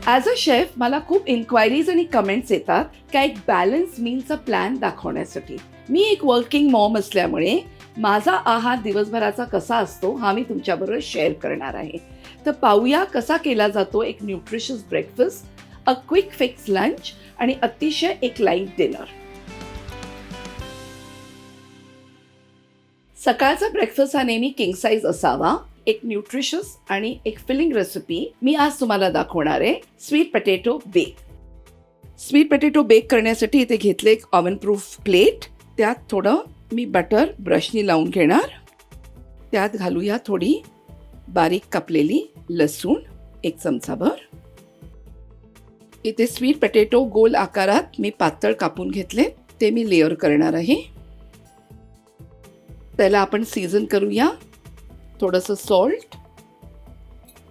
As a chef मला खूप enquiries आणि कमेंट्स येतात का एक बॅलन्स मीलचा प्लॅन दाखवण्यासाठी. मी एक वर्किंग मॉम असल्यामुळे माझा आहार दिवसभराचा कसा असतो हा मी तुमच्याबरोबर शेअर करणार आहे. तर पाहूया कसा केला जातो एक nutritious breakfast, a quick fix lunch आणि अतिशय एक लाईट डिनर. सकाळचा ब्रेकफास्ट हा नेहमी किंग साईज असावा. एक न्यूट्रिशियस आणि एक फिलिंग रेसिपी मी आज तुम्हाला दाखवणार आहे, sweet potato bake. Sweet potato bake करण्यासाठी इथे घेतले एक ओव्हन प्रूफ प्लेट. त्यात थोडं मी बटर ब्रशनी लावून घेणार. त्यात घालूया थोडी बारीक कापलेली लसूण, एक चमचाभर. इथे स्वीट पोटॅटो गोल आकारात मी पातळ कापून घेतले, ते मी लेअर करणार आहे. त्याला आपण सीझन करूया. थोडंसं सॉल्ट,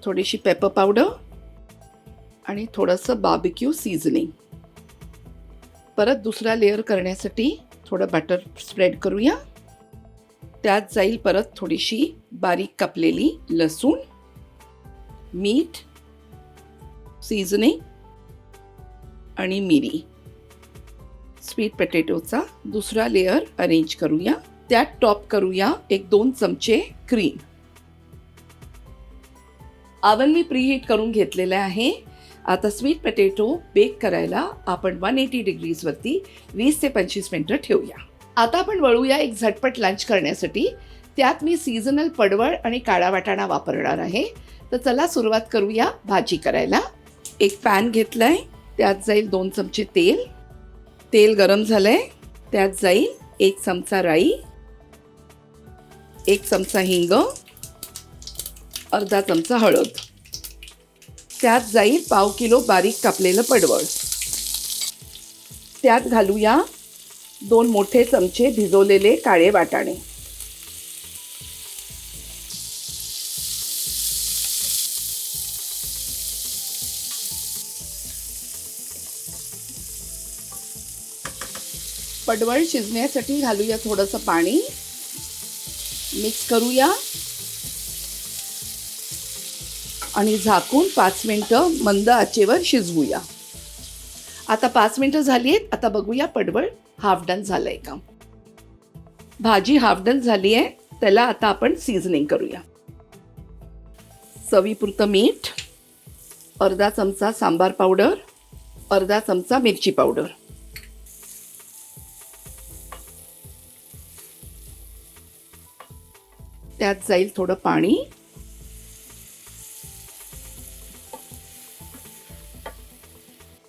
थोडीशी पेपर पावडर आणि थोडंसं बार्बिक्यू सीझनिंग. परत दुसरा लेअर करण्यासाठी थोडं बटर स्प्रेड करूया. त्यात जाईल परत थोडीशी बारीक कापलेली लसूण, मीठ, सीझनिंग आणि मिरी. स्वीट पोटॅटोचा दुसरा लेअर अरेंज करूया. त्यात टॉप करूया एक 2 चमचे क्रीम. ओव्हन मी प्रीहीट करून घेतलेलं आहे. आता स्वीट पोटॅटो बेक करायला आपण 180 डिग्रीजवरती 20 ते 25 मिनिटं ठेवूया. आता आपण वळूया एक झटपट लंच करण्यासाठी. त्यात मी सीझनल पडवळ आणि काळा वाटाणा वापरणार आहे. तर चला सुरुवात करूया भाजी करायला. एक पॅन घेतलाय, त्यात जाईल 2 चमचे तेल. तेल गरम झालंय, त्यात जाईल 1 चमचा राई, 1 चमचा हिंग, अर्धा चमचा हळद. त्यात जाईल पाव किलो बारीक कापलेलं पडवळ. त्यात घालूया 2 मोठे चमचे भिजवलेले काळे वाटाणे. पडवळ शिजण्यासाठी घालूया थोडंसं पाणी. मिक्स करूया आणि झाकून 5 मिनिटं मंद आचेवर शिजवूया. आता 5 मिनिटं झाली आहेत. आता बघूया पडवळ हाफ डन झालंय का. भाजी हाफ डन झाली आहे. त्याला आता आपण सीझनिंग करूया. चवीपुरतं मीठ, अर्धा चमचा सांबार पावडर, अर्धा चमचा मिरची पावडर. त्यात जाईल थोडं पाणी.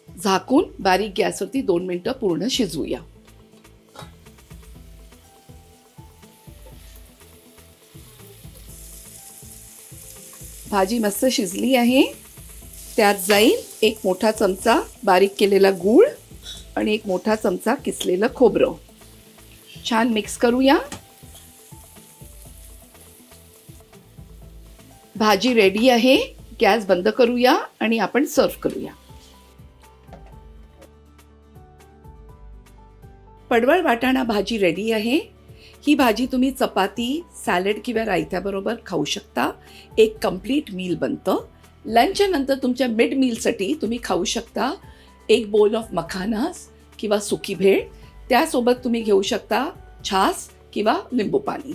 झाकून बारीक गॅसवरती 2 मिनिटं पूर्ण शिजवूया. भाजी मस्त शिजली आहे. त्यात जाईल 1 मोठा चमचा बारीक केलेला गूळ आणि 1 मोठा चमचा किसलेलं खोबरं. छान मिक्स करूया. भाजी रेडी आहे. गॅस बंद करूया आणि आपण सर्व करूया. पडवळ वाटाणा भाजी रेडी आहे. ही भाजी तुम्ही चपाती, सॅलड किंवा रायत्याबरोबर खाऊ शकता. एक कम्प्लीट मील बनतं. लंचच्या नंतर तुमच्या मिड मीलसाठी तुम्ही खाऊ शकता 1 बोल ऑफ मखानास किंवा सुकी भेळ. त्यासोबत तुम्ही घेऊ शकता छास किंवा लिंबू पाणी.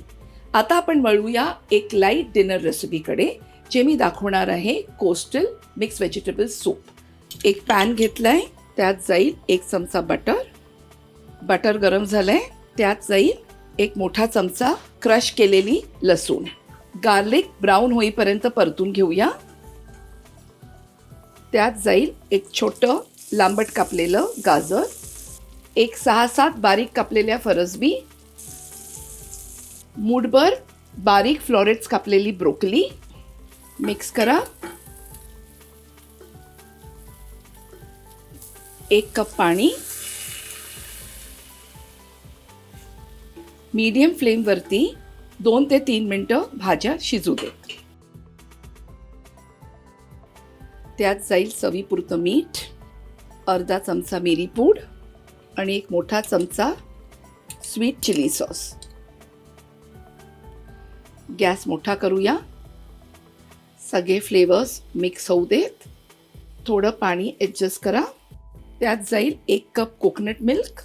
आता आपण वळूया एक लाईट डिनर रेसिपीकडे, जे मी दाखवणार आहे कोस्टल मिक्स व्हेजिटेबल सूप. एक पॅन घेतलाय, त्यात जाईल 1 चमचा बटर. बटर गरम झालंय, त्यात जाईल 1 मोठा चमचा क्रश केलेली लसूण. गार्लिक ब्राऊन होईपर्यंत परतून घेऊया. त्यात जाईल 1 छोटं लांबट कापलेलं गाजर, 1 6-7 बारीक कापलेल्या फरसबी, मूठभर बारीक फ्लॉरेट्स कापलेली ब्रोकली. मिक्स करा. 1 कप पाणी. मीडियम फ्लेमवरती 2 ते 3 मिनिटं भाज्या शिजू देत. त्यात जाईल चवीपुरतं मीठ, अर्धा चमचा मिरी पूड आणि 1 मोठा चमचा स्वीट चिली सॉस. गॅस मोठा करूया. सगळे फ्लेवर्स मिक्स होऊ देत. थोडं पाणी ॲडजस्ट करा. त्यात जाईल 1 कप कोकोनट मिल्क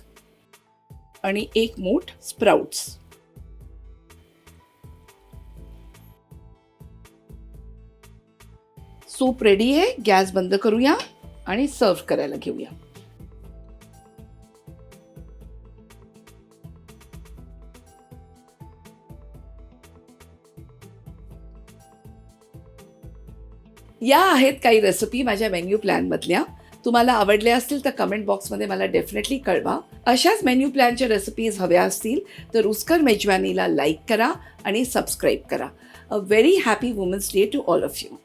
आणि 1 मूठ स्प्राउट्स. सूप रेडी आहे. गॅस बंद करूया आणि सर्व करायला घेऊया. या आहेत काही रेसिपी माझ्या मेन्यू प्लॅनमधल्या. तुम्हाला आवडल्या असतील तर कमेंट बॉक्समध्ये मला डेफिनेटली कळवा. अशाच मेन्यू प्लॅनच्या रेसिपीज हव्या असतील तर रुचकर मेजवानीला लाईक करा आणि सबस्क्राईब करा. A very happy women's day to all of you.